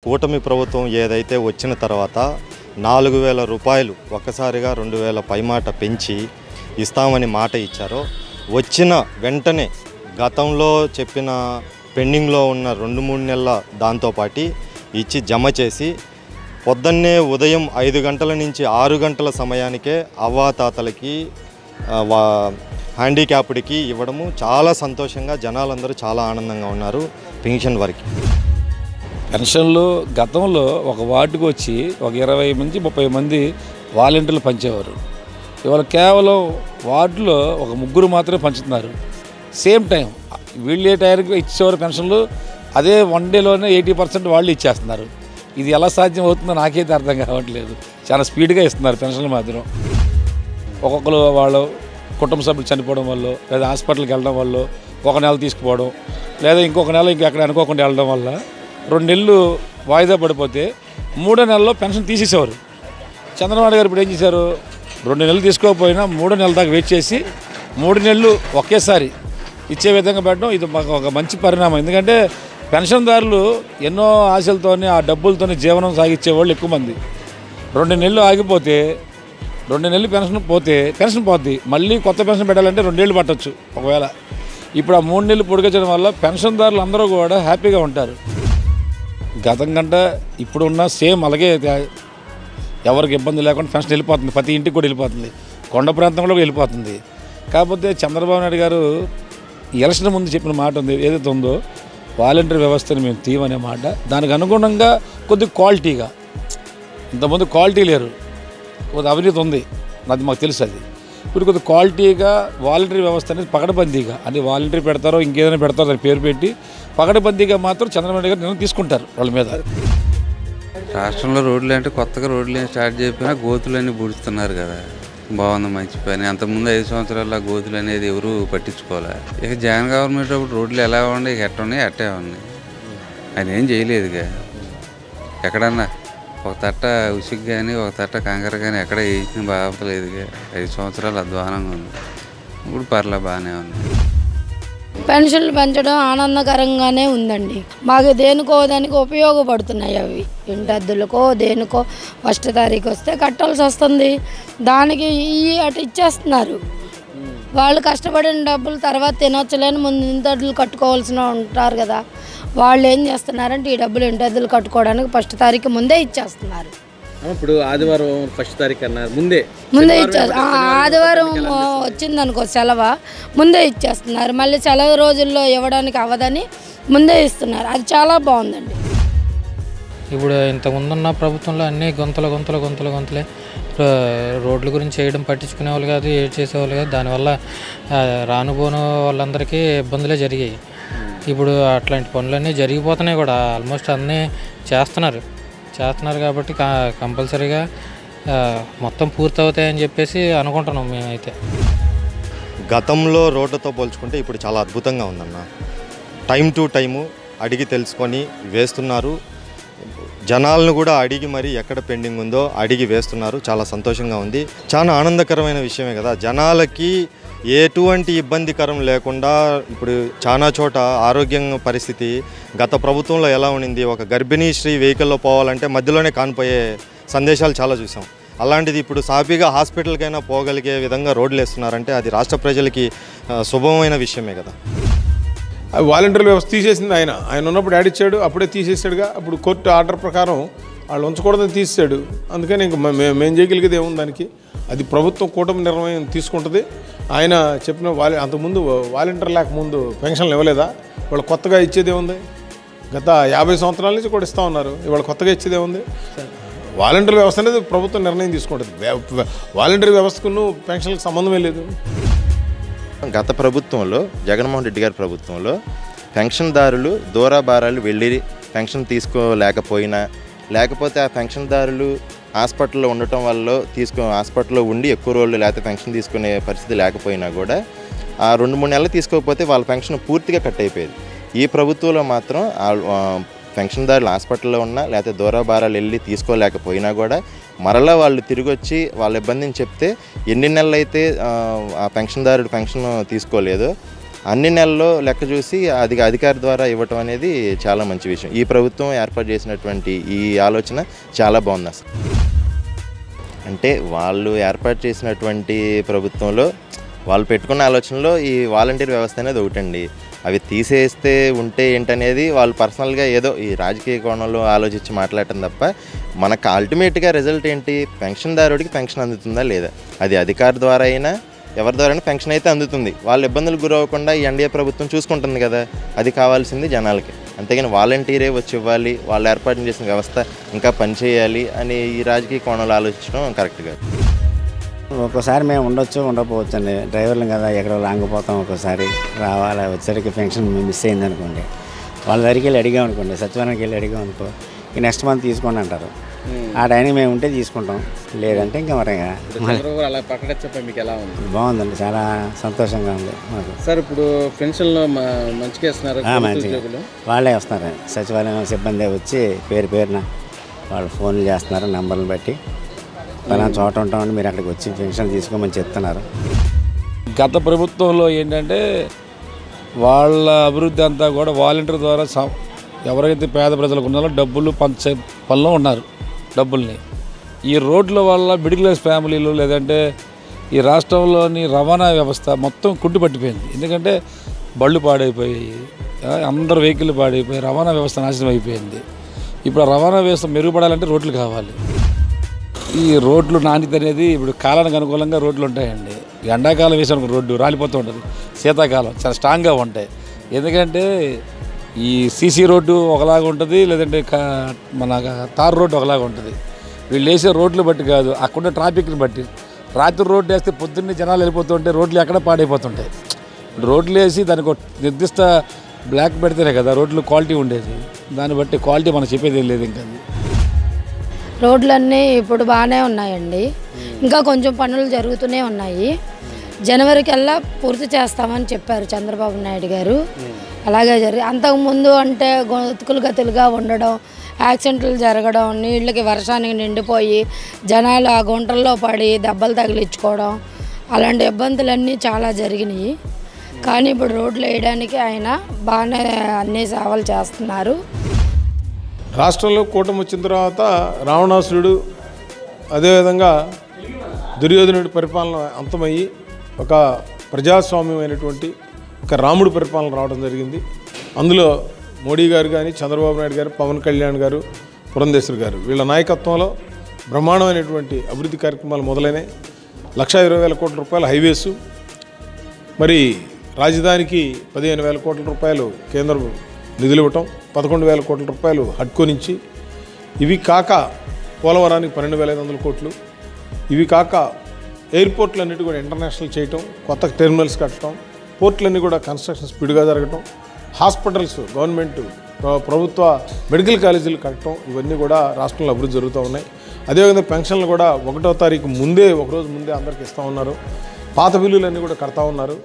కూటమి ప్రభుత్వం ఏదైతే వచ్చిన తర్వాత 4000 రూపాయలు ఒక్కసారిగా 2000 పైమాట పెంచి ఇస్తామని మాట ఇచ్చారో వచ్చిన వెంటనే గతంలో చెప్పిన పెండింగ్లో ఉన్న 2-3 నెలల దాంతోపాటు ఇచ్చి జమ చేసి పొద్దున్నే ఉదయం 5 గంటల నుంచి 6 గంటల సమయానికే అవ్వాతాతలకి హ్యాండిక్యాప్డ్కి ఇవ్వడము చాలా సంతోషంగా జనాలందరూ చాలా ఆనందంగా ఉన్నారు. పెన్షన్ వరకు పెన్షన్లు గతంలో ఒక వార్డుకు వచ్చి ఒక 20 నుంచి 30 మంది వాలంటీర్లు పంచేవారు. ఇవాళ కేవలం వార్డులో ఒక 3 మాత్రమే పంచుతున్నారు. సేమ్ టైం వీళ్ళే టైంకి ఇచ్చేవారు పెన్షన్లు, అదే 1 డేలోనే 80% వాళ్ళు ఇచ్చేస్తున్నారు. ఇది ఎలా సాధ్యం అవుతుందో నాకైతే అర్థం కావట్లేదు. చాలా స్పీడ్గా ఇస్తున్నారు పెన్షన్లు మాత్రం. ఒక్కొక్కరు వాళ్ళు కుటుంబ సభ్యులు చనిపోవడం వల్ల, లేదా హాస్పిటల్కి వెళ్ళడం వల్ల 1 నెల తీసుకుపోవడం, లేదా ఇంకొక నెల ఇంకెక్కడ అనుకోకుండా వెళ్ళడం వల్ల 2 నెలలు వాయిదా పడిపోతే 3వ నెలలో పెన్షన్ తీసేసేవారు. చంద్రబాబు గారు ఇప్పుడు ఏం చేశారు, 2 నెలలు తీసుకోకపోయినా 3వ నెల దాకా వెయిట్ చేసి 3 నెలలు ఒకేసారి ఇచ్చే విధంగా పెట్టడం ఇది మాకు ఒక మంచి పరిణామం. ఎందుకంటే పెన్షన్దారులు ఎన్నో ఆశలతోనే ఆ డబ్బులతోనే జీవనం సాగించే వాళ్ళు ఎక్కువ మంది. 2 నెలలు ఆగిపోతే 2 నెలలు పెన్షన్ పోద్ది, మళ్ళీ కొత్త పెన్షన్ పెట్టాలంటే 2 ఏళ్ళు పట్టవచ్చు ఒకవేళ. ఇప్పుడు ఆ 3 నెలలు పొడిగించడం వల్ల పెన్షన్దారులు అందరూ కూడా హ్యాపీగా ఉంటారు. గతం కంటే ఇప్పుడు ఉన్న సేమ్ అలాగే ఎవరికి ఇబ్బంది లేకుండా పెన్షన్ వెళ్ళిపోతుంది. ప్రతి ఇంటికి కూడా వెళ్ళిపోతుంది, కొండ ప్రాంతంలో కూడా వెళ్ళిపోతుంది. కాకపోతే చంద్రబాబు నాయుడు గారు ఎలక్షన్ ముందు చెప్పిన మాట ఉంది, ఏదైతే ఉందో వాలంటీర్ వ్యవస్థను మేము తీయమనే మాట, దానికి అనుగుణంగా కొద్దిగా క్వాలిటీగా, ఇంతకుముందు క్వాలిటీ లేరు, కొద్ది అవినీతి ఉంది, అది మాకు తెలుసు. అది ఇప్పుడు కొద్ది క్వాలిటీగా వాలంటీర్ వ్యవస్థ అనేది పకడ్బందీగా, అంటే వాలంటీర్ పెడతారో ఇంకేదైనా పెడతారో దాని పేరు పెట్టి పకడ్బందీగా మాత్రం చంద్రబాబు నాయుడు గారు నిర్ణయం తీసుకుంటారు వాళ్ళ మీద. రాష్ట్రంలో రోడ్లు అంటే కొత్తగా రోడ్లు స్టార్ట్ చేయకపోయినా గోతులన్నీ పూడుస్తున్నారు కదా, బాగుంది, మంచి పని. అంతకుముందు 5 సంవత్సరాల గోతులు అనేది ఎవరు పట్టించుకోలే. ఇక జగన్ గవర్నమెంట్ అప్పుడు రోడ్లు ఎలా ఉన్నాయి, ఇక ఎట్ట ఉన్నాయి అట్టే ఉన్నాయి. ఆయన ఏం చేయలేదుగా. ఎక్కడన్నా ఒక తట్ట ఉసిక్ కానీ ఒక తట్ట కంకర కానీ ఎక్కడ వేసిన బాగలేదుగా. 5 సంవత్సరాలు అధ్వానంగా ఉంది, ఇప్పుడు పర్లా బాగానే ఉంది. పెన్షన్లు పెంచడం ఆనందకరంగానే ఉందండి. మాకు దేనికో దానికి ఉపయోగపడుతున్నాయి. అవి ఇంటద్దులకో దేనికో 1వ తారీఖు వస్తే కట్టాల్సి వస్తుంది, దానికి అటు ఇచ్చేస్తున్నారు. వాళ్ళు కష్టపడిన డబ్బులు తర్వాత తినొచ్చలేని ముందు ఇంటద్దులు కట్టుకోవాల్సిన ఉంటారు కదా, వాళ్ళు ఏం చేస్తున్నారంటే ఈ డబ్బులు ఇంటద్దులు కట్టుకోవడానికి 1వ తారీఖు ముందే ఇచ్చేస్తున్నారు. ఇప్పుడు ఆదివారం 1వ తారీఖు అన్నారు, ముందే ఇచ్చేస్తారు. ఆదివారం వచ్చిందనుకో సెలవు, ముందే ఇచ్చేస్తున్నారు. మళ్ళీ సెలవు రోజుల్లో ఇవ్వడానికి అవ్వదని ముందే ఇస్తున్నారు. అది చాలా బాగుందండి. ఇప్పుడు ఇంతకుముందున్న ప్రభుత్వంలో అన్నీ గొంతలే రోడ్ల గురించి చేయడం పట్టించుకునే వాళ్ళు కాదు, ఏడ్ చేసేవాళ్ళు కాదు. దానివల్ల రానుపోను వాళ్ళందరికీ ఇబ్బందులే జరిగాయి. ఇప్పుడు అట్లాంటి పనులన్నీ జరిగిపోతున్నాయి కూడా, ఆల్మోస్ట్ అన్నీ చేస్తున్నారు కాబట్టి కంపల్సరీగా మొత్తం పూర్తవుతాయని చెప్పేసి అనుకుంటున్నాం మేమైతే. గతంలో రోడ్లతో పోల్చుకుంటే ఇప్పుడు చాలా అద్భుతంగా ఉందన్న. టైం టు టైము అడిగి తెలుసుకొని వేస్తున్నారు. జనాలను కూడా అడిగి మరి ఎక్కడ పెండింగ్ ఉందో అడిగి వేస్తున్నారు. చాలా సంతోషంగా ఉంది, చాలా ఆనందకరమైన విషయమే కదా. జనాలకి ఎటువంటి ఇబ్బందికరం లేకుండా ఇప్పుడు చాలా చోట ఆరోగ్యం పరిస్థితి గత ప్రభుత్వంలో ఎలా ఉండింది, ఒక గర్భిణీ స్త్రీ వెహికల్లో పోవాలంటే మధ్యలోనే కానిపోయే సందేశాలు చాలా చూసాం. అలాంటిది ఇప్పుడు సాఫీగా హాస్పిటల్కైనా పోగలిగే విధంగా రోడ్లు వేస్తున్నారంటే అది రాష్ట్ర ప్రజలకి శుభమైన విషయమే కదా. వాలంటీర్ వ్యవస్థ తీసేసింది ఆయన ఉన్నప్పుడు యాడ్ ఇచ్చాడు, అప్పుడే తీసేసాడుగా. అప్పుడు కోర్టు ఆర్డర్ ప్రకారం వాళ్ళు ఉంచకూడదని తీసేశాడు. అందుకని ఇంక మేము చేయగలిగేది ఏముంది దానికి. అది ప్రభుత్వం కూటమి నిర్ణయం తీసుకుంటుంది. ఆయన చెప్పిన అంతకుముందు వాలంటీర్ లేకముందు పెన్షన్లు ఇవ్వలేదా, వాళ్ళు కొత్తగా ఇచ్చేది ఏముంది. గత 50 సంవత్సరాల నుంచి కూడా ఇస్తూ ఉన్నారు, ఇవాళ కొత్తగా ఇచ్చేది ఏముంది. వాలంటీర్ వ్యవస్థ అనేది ప్రభుత్వం నిర్ణయం తీసుకుంటుంది. వాలంటీర్ వ్యవస్థకు పెన్షన్లకు సంబంధమే లేదు. గత ప్రభుత్వంలో జగన్మోహన్ రెడ్డి గారి ప్రభుత్వంలో పెన్షన్దారులు దూరాభారాలు వెళ్ళి పెన్షన్ తీసుకోలేకపోయినా, లేకపోతే ఆ పెన్షన్దారులు హాస్పిటల్లో ఉండటం వల్ల హాస్పిటల్లో ఉండి ఎక్కువ రోజులు లేకపోతే పెన్షన్ తీసుకునే పరిస్థితి లేకపోయినా కూడా ఆ 2-3 నెలలు తీసుకోకపోతే వాళ్ళ పెన్షన్ పూర్తిగా కట్ అయిపోయేది. ఈ ప్రభుత్వంలో మాత్రం పెన్షన్దారులు హాస్పిటల్లో ఉన్నా లేకపోతే దూరాభారాలు వెళ్ళి తీసుకోలేకపోయినా కూడా మరలా వాళ్ళు తిరిగి వచ్చి వాళ్ళ ఇబ్బందిని చెప్తే ఎన్ని నెలలు అయితే ఆ పెన్షన్దారుడు పెన్షన్ తీసుకోలేదో అన్ని నెలల్లో లెక్క చూసి అధికారి ద్వారా ఇవ్వటం అనేది చాలా మంచి విషయం. ఈ ప్రభుత్వం ఏర్పాటు చేసినటువంటి ఈ ఆలోచన చాలా బాగుంది అసలు. అంటే వాళ్ళు ఏర్పాటు చేసినటువంటి ప్రభుత్వంలో వాళ్ళు పెట్టుకున్న ఆలోచనలో ఈ వాలంటీర్ వ్యవస్థ అనేది ఒకటండి. అవి తీసేస్తే ఉంటే ఏంటనేది వాళ్ళు పర్సనల్గా ఏదో ఈ రాజకీయ కోణంలో ఆలోచించి మాట్లాడటం తప్ప మనకు అల్టిమేట్గా రిజల్ట్ ఏంటి, పెన్షన్దారుడికి పెన్షన్ అందుతుందా లేదా, అది అధికారి ద్వారా అయినా ఎవరి ద్వారా పెన్షన్ అయితే అందుతుంది. వాళ్ళు ఇబ్బందులకు గురవ్వకుండా ఈ ఎన్డీఏ ప్రభుత్వం చూసుకుంటుంది కదా, అది కావాల్సింది జనాలకి. అంతేగాని వాలంటీరే వచ్చి ఇవ్వాలి, వాళ్ళు ఏర్పాటు చేసిన వ్యవస్థ ఇంకా పనిచేయాలి అని ఈ రాజకీయ కోణంలో ఆలోచించడం కరెక్ట్ కాదు. ఒక్కోసారి మేము ఉండొచ్చు ఉండకపోవచ్చు అండి, డ్రైవర్లు కదా ఎక్కడో లాంగిపోతాం, ఒక్కోసారి రావాలి వచ్చేసరికి పెన్షన్ మిస్ అయింది అనుకోండి, వాళ్ళ దగ్గరికి వెళ్ళి అడిగాం అనుకోండి, సచివాలయానికి వెళ్ళి అడిగాం అనుకో, ఈ నెక్స్ట్ మంత్ తీసుకోండి అంటారు. ఆ టైంకి మేము ఉంటే తీసుకుంటాం, లేదంటే ఇంకా మరి అలా ప్రకటించే మీకు ఎలా ఉంది? బాగుందండి, చాలా సంతోషంగా ఉంది మాకు. సార్ ఇప్పుడు పెన్షన్లో మంచిగా ఇస్తున్నారు, మంచిగా వాళ్ళే వస్తున్నారు, సచివాలయం సిబ్బంది వచ్చి పేరున వాళ్ళు ఫోన్లు చేస్తున్నారు, నెంబర్లు బట్టి పలానా చోట ఉంటామని మీరు అక్కడికి వచ్చి పెన్షన్ తీసుకోమని చెప్తున్నారు. గత ప్రభుత్వంలో ఏంటంటే వాళ్ళ అభివృద్ధి అంతా కూడా వాలంటీర్ ద్వారా ఎవరైతే పేద ప్రజలకు ఉన్నారో డబ్బులు పంచే పనిలో ఉన్నారు డబ్బుల్ని. ఈ రోడ్ల వల్ల మిడిల్ క్లాస్ ఫ్యామిలీలు లేదంటే ఈ రాష్ట్రంలోని రవాణా వ్యవస్థ మొత్తం కుంటు పట్టిపోయింది. ఎందుకంటే బళ్ళు పాడైపోయి, అందరు వెహికల్ పాడైపోయి రవాణా వ్యవస్థ నాశనం అయిపోయింది. ఇప్పుడు ఆ రవాణా వ్యవస్థ మెరుగుపడాలంటే రోడ్లు కావాలి. ఈ రోడ్లు నాణ్యత అనేది ఇప్పుడు కాలానికి అనుకూలంగా రోడ్లు ఉంటాయండి. ఎండాకాలం వేసాను రోడ్డు రాలిపోతూ ఉంటుంది, శీతాకాలం చాలా స్ట్రాంగ్గా ఉంటాయి. ఎందుకంటే ఈ సీసీ రోడ్డు ఒకలాగా ఉంటుంది, లేదంటే మన తార్ రోడ్డు ఒకలాగా ఉంటుంది. వీళ్ళు వేసే రోడ్లు బట్టి కాదు, అక్కడున్న ట్రాఫిక్ని బట్టి. రాత్రి రోడ్డు వేస్తే పొద్దున్నే జనాలు వెళ్ళిపోతుంటే రోడ్లు ఎక్కడ పాడైపోతుంటాయి. రోడ్లు వేసి దానికి ఒక నిర్దిష్ట బ్లాక్ పెడితేనే కదా రోడ్లు క్వాలిటీ ఉండేది. దాన్ని బట్టి క్వాలిటీ మనం చెప్పేది లేదు. ఇంకా రోడ్లన్నీ ఇప్పుడు బాగానే ఉన్నాయండి, ఇంకా కొంచెం పనులు జరుగుతూనే ఉన్నాయి. జనవరికల్లా పూర్తి చేస్తామని చెప్పారు చంద్రబాబు నాయుడు గారు. అలాగే అంతకుముందు అంటే గతుకులు గతులుగా ఉండడం, యాక్సిడెంట్లు జరగడం, నీళ్ళకి వర్షానికి నిండిపోయి జనాలు ఆ గుంటల్లో పడి దెబ్బలు తగిలించుకోవడం, అలాంటి ఇబ్బందులన్నీ చాలా జరిగినాయి. కానీ ఇప్పుడు రోడ్లు వేయడానికి ఆయన బాగానే అన్ని సేవలు చేస్తున్నారు. రాష్ట్రంలో కూటమి వచ్చిన తర్వాత రావణాసురుడు అదేవిధంగా దుర్యోధనుడి పరిపాలన అంతమయ్యి ఒక ప్రజాస్వామ్యమైనటువంటి ఒక రాముడి పరిపాలన రావడం జరిగింది. అందులో మోడీ గారు కానీ, చంద్రబాబు నాయుడు గారు, పవన్ కళ్యాణ్ గారు, పురంధేశ్వరి గారు వీళ్ళ నాయకత్వంలో బ్రహ్మాండమైనటువంటి అభివృద్ధి కార్యక్రమాలు మొదలైనాయి. 1,20,000 కోట్ల రూపాయల హైవేసు, మరి రాజధానికి 15,000 కోట్ల రూపాయలు కేంద్రం నిధులు ఇవ్వటం, 11,000 కోట్ల రూపాయలు హడ్కో నుంచి, ఇవి కాక పోలవరానికి 12,500 కోట్లు, ఇవి కాక ఎయిర్పోర్ట్లు అన్నిటి కూడా ఇంటర్నేషనల్ చేయటం, కొత్త టెర్మినల్స్ కట్టడం, పోర్ట్లన్నీ కూడా కన్స్ట్రక్షన్ స్పీడ్గా జరగటం, హాస్పిటల్స్ గవర్నమెంట్ ప్రభుత్వ మెడికల్ కాలేజీలు కట్టడం, ఇవన్నీ కూడా రాష్ట్రంలో అభివృద్ధి జరుగుతూ ఉన్నాయి. అదేవిధంగా పెన్షన్లు కూడా 1వ తారీఖు ముందే, ఒకరోజు ముందే అందరికి ఇస్తూ ఉన్నారు. పాత బిల్లులన్నీ కూడా కడతా ఉన్నారు.